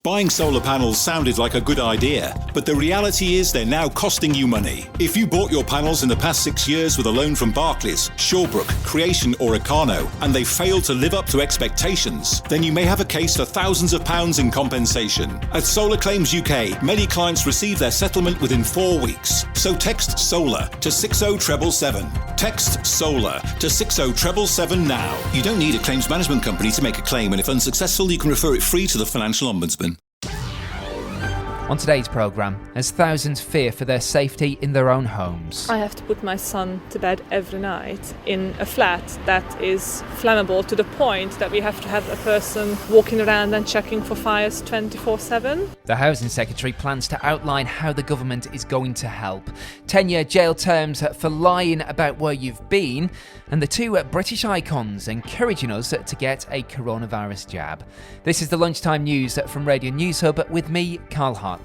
Buying solar panels sounded like a good idea, but the reality is they're now costing you money. If you bought your panels in the past 6 years with a loan from Barclays, Shawbrook, Creation or Ecarno, and they failed to live up to expectations, then you may have a case for thousands of pounds in compensation. At Solar Claims UK, many clients receive their settlement within 4 weeks. So text SOLAR to 60777. Text SOLAR to 60777 now. You don't need a claims management company to make a claim, and if unsuccessful, you can refer it free to the Financial Ombudsman. On today's programme, as thousands fear for their safety in their own homes. I have to put my son to bed every night in a flat that is flammable to the point that we have to have a person walking around and checking for fires 24/7. The Housing Secretary plans to outline how the government is going to help. 10-year jail terms for lying about where you've been, and the two British icons encouraging us to get a coronavirus jab. This is the Lunchtime News from Radio News Hub with me, Carl Hartley.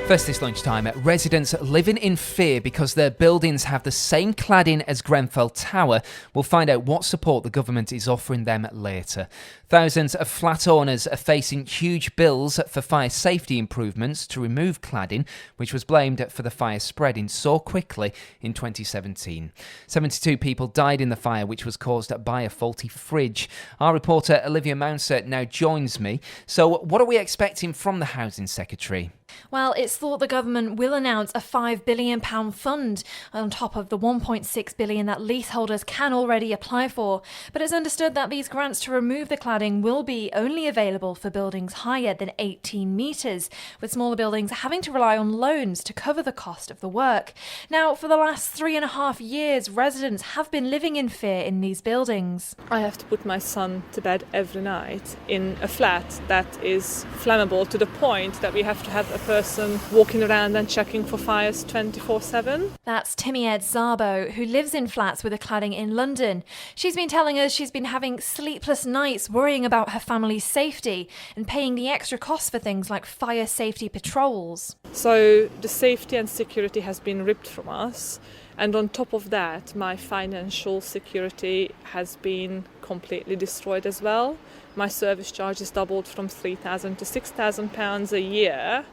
First this lunchtime, residents living in fear because their buildings have the same cladding as Grenfell Tower. We'll find out what support the government is offering them later. Thousands of flat owners are facing huge bills for fire safety improvements to remove cladding, which was blamed for the fire spreading so quickly in 2017. 72 people died in the fire, which was caused by a faulty fridge. Our reporter Olivia Mounsett now joins me. So what are we expecting from the Housing Secretary? Well, it's thought the government will announce a £5 billion fund on top of the £1.6 billion that leaseholders can already apply for. But it's understood that these grants to remove the cladding will be only available for buildings higher than 18 metres, with smaller buildings having to rely on loans to cover the cost of the work. Now, for the last 3.5 years, residents have been living in fear in these buildings. I have to put my son to bed every night in a flat that is flammable to the point that we have to have a person walking around and checking for fires 24/7. That's Timied Szabo, who lives in flats with a cladding in London. She's been telling us she's been having sleepless nights worrying about her family's safety and paying the extra costs for things like fire safety patrols. So the safety and security has been ripped from us, and on top of that, my financial security has been completely destroyed as well. My service charge is doubled from £3,000 to £6,000 a year.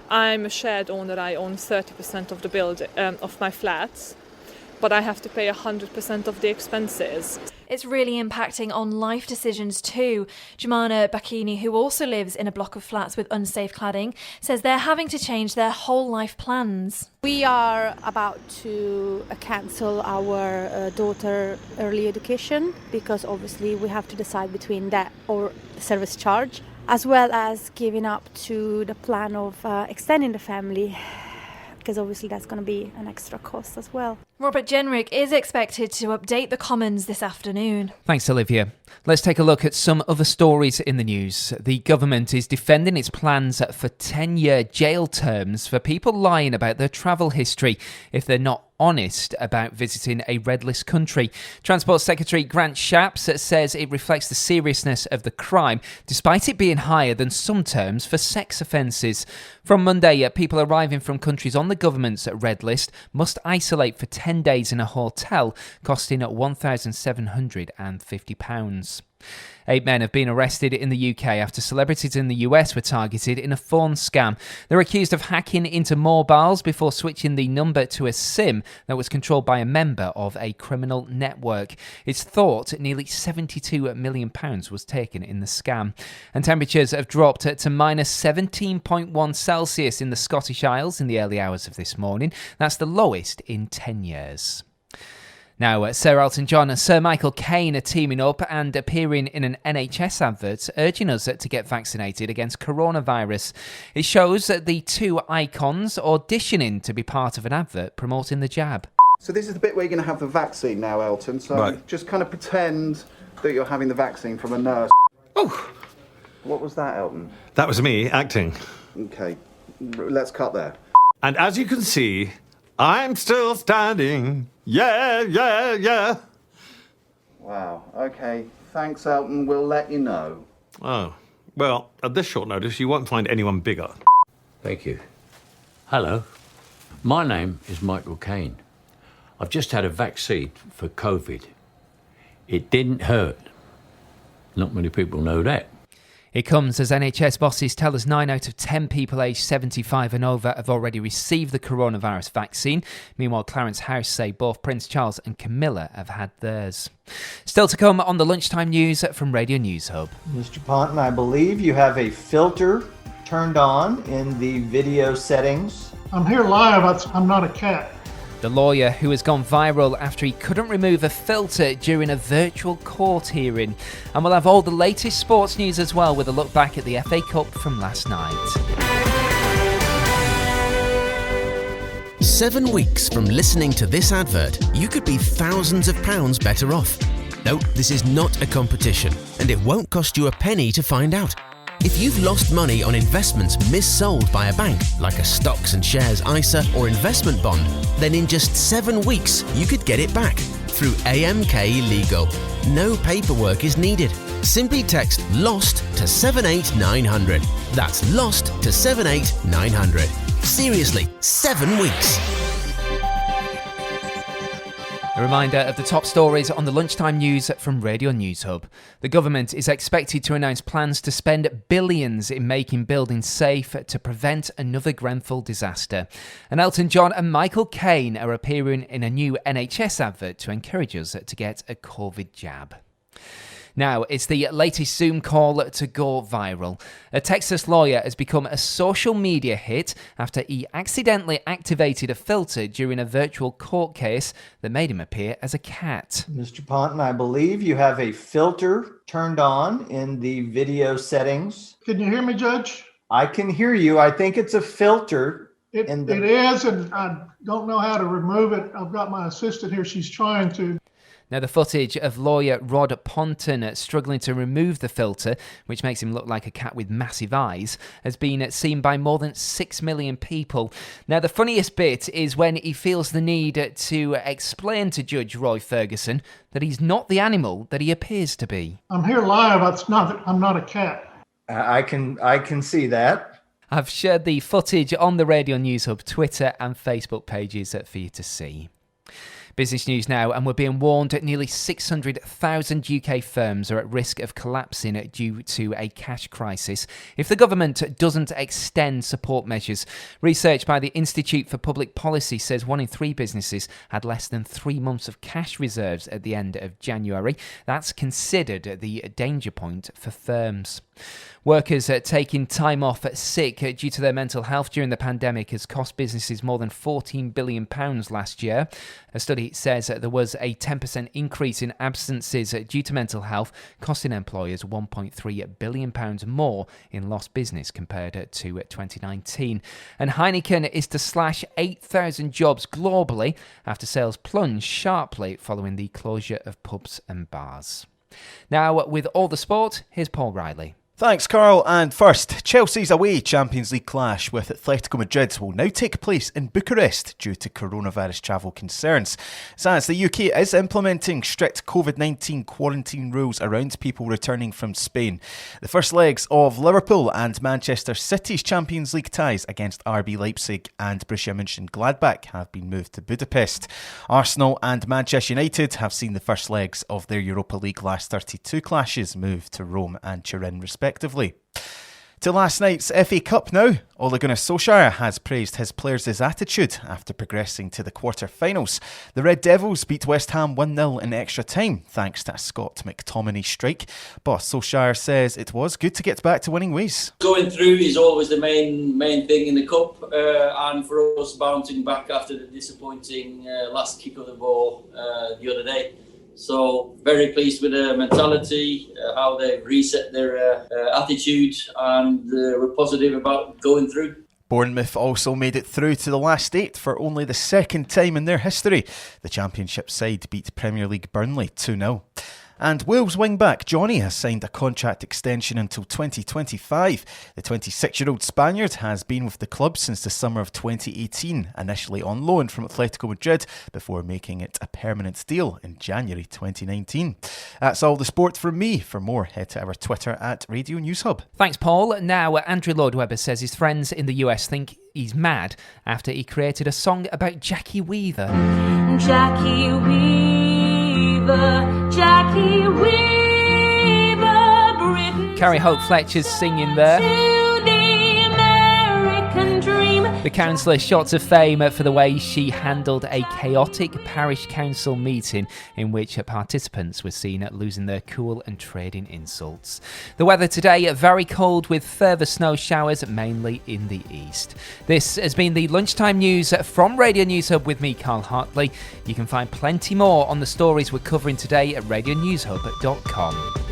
I'm a shared owner. I own 30% of the building of my flats, but I have to pay 100% of the expenses. It's really impacting on life decisions too. Jumana Bakini, who also lives in a block of flats with unsafe cladding, says they're having to change their whole life plans. We are about to cancel our daughter early education because obviously we have to decide between that or the service charge, as well as giving up to the plan of extending the family, because obviously that's going to be an extra cost as well. Robert Jenrick is expected to update the Commons this afternoon. Thanks, Olivia. Let's take a look at some other stories in the news. The government is defending its plans for 10-year jail terms for people lying about their travel history if they're not honest about visiting a red list country. Transport Secretary Grant Shapps says it reflects the seriousness of the crime, despite it being higher than some terms for sex offences. From Monday, people arriving from countries on the government's red list must isolate for 10 days in a hotel, costing £1,750. 8 men have been arrested in the UK after celebrities in the US were targeted in a phone scam. They're accused of hacking into mobiles before switching the number to a SIM that was controlled by a member of a criminal network. It's thought nearly £72 million was taken in the scam. And temperatures have dropped to minus 17.1 Celsius in the Scottish Isles in the early hours of this morning. That's the lowest in 10 years. Now, Sir Elton John and Sir Michael Caine are teaming up and appearing in an NHS advert urging us to get vaccinated against coronavirus. It shows the two icons auditioning to be part of an advert promoting the jab. So this is the bit where you're going to have the vaccine now, Elton. So right. Just kind of pretend that you're having the vaccine from a nurse. Oh! What was that, Elton? That was me, acting. Okay, let's cut there. And as you can see, I'm still standing. Yeah. Wow, okay. Thanks, Elton. We'll let you know. Oh, well, at this short notice, you won't find anyone bigger. Thank you. Hello. My name is Michael Caine. I've just had a vaccine for COVID. It didn't hurt. Not many people know that. It comes as NHS bosses tell us 9 out of 10 people aged 75 and over have already received the coronavirus vaccine. Meanwhile, Clarence House say both Prince Charles and Camilla have had theirs. Still to come on the lunchtime news from Radio News Hub. Mr. Ponton, I believe you have a filter turned on in the video settings. I'm here live. I'm not a cat. The lawyer who has gone viral after he couldn't remove a filter during a virtual court hearing. And we'll have all the latest sports news as well with a look back at the FA Cup from last night. 7 weeks from listening to this advert, you could be thousands of pounds better off. No, this is not a competition, and it won't cost you a penny to find out. If you've lost money on investments missold by a bank, like a stocks and shares ISA or investment bond, then in just 7 weeks, you could get it back through AMK Legal. No paperwork is needed. Simply text LOST to 78900. That's LOST to 78900. Seriously, 7 weeks. A reminder of the top stories on the lunchtime news from Radio News Hub. The government is expected to announce plans to spend billions in making buildings safe to prevent another Grenfell disaster. And Elton John and Michael Caine are appearing in a new NHS advert to encourage us to get a COVID jab. Now, it's the latest Zoom call to go viral. A Texas lawyer has become a social media hit after he accidentally activated a filter during a virtual court case that made him appear as a cat. Mr. Ponton, I believe you have a filter turned on in the video settings. Can you hear me, Judge? I can hear you. I think it's a filter. It is, and I don't know how to remove it. I've got my assistant here. She's trying to. Now, the footage of lawyer Rod Ponton struggling to remove the filter, which makes him look like a cat with massive eyes, has been seen by more than 6 million people. Now, the funniest bit is when he feels the need to explain to Judge Roy Ferguson that he's not the animal that he appears to be. I'm here live. I'm not a cat. I can see that. I've shared the footage on the Radio News Hub Twitter and Facebook pages for you to see. Business news now, and we're being warned that nearly 600,000 UK firms are at risk of collapsing due to a cash crisis if the government doesn't extend support measures. Research by the Institute for Public Policy says 1 in 3 businesses had less than 3 months of cash reserves at the end of January. That's considered the danger point for firms. Workers taking time off sick due to their mental health during the pandemic has cost businesses more than £14 billion last year. A study says there was a 10% increase in absences due to mental health, costing employers £1.3 billion more in lost business compared to 2019. And Heineken is to slash 8,000 jobs globally after sales plunged sharply following the closure of pubs and bars. Now, with all the sport, here's Paul Riley. Thanks, Carl. And first, Chelsea's away Champions League clash with Atletico Madrid will now take place in Bucharest due to coronavirus travel concerns. As the UK is implementing strict COVID-19 quarantine rules around people returning from Spain. The first legs of Liverpool and Manchester City's Champions League ties against RB Leipzig and Borussia Mönchengladbach have been moved to Budapest. Arsenal and Manchester United have seen the first legs of their Europa League last 32 clashes move to Rome and Turin respectively. To last night's FA Cup now. Ole Gunnar Solskjaer has praised his players' attitude after progressing to the quarter-finals. The Red Devils beat West Ham 1-0 in extra time thanks to a Scott McTominay strike. Boss Solskjaer says it was good to get back to winning ways. Going through is always the main thing in the cup, and for us bouncing back after the disappointing last kick of the ball the other day. So very pleased with the mentality, how they've reset their attitude, and we're positive about going through. Bournemouth also made it through to the last 8 for only the second time in their history. The Championship side beat Premier League Burnley 2-0. And Wales wing-back Johnny has signed a contract extension until 2025. The 26-year-old Spaniard has been with the club since the summer of 2018, initially on loan from Atletico Madrid, before making it a permanent deal in January 2019. That's all the sport from me. For more, head to our Twitter at Radio News Hub. Thanks, Paul. Now, Andrew Lloyd Webber says his friends in the US think he's mad after he created a song about Jackie Weaver. Jackie Weaver, Jackie Weaver, Britain. Carrie Hope Fletcher's singing there. To the American dream. The councillor shot to fame for the way she handled a chaotic parish council meeting in which participants were seen losing their cool and trading insults. The weather today very cold with further snow showers mainly in the east. This has been the Lunchtime News from Radio News Hub with me, Carl Hartley. You can find plenty more on the stories we're covering today at radionewshub.com.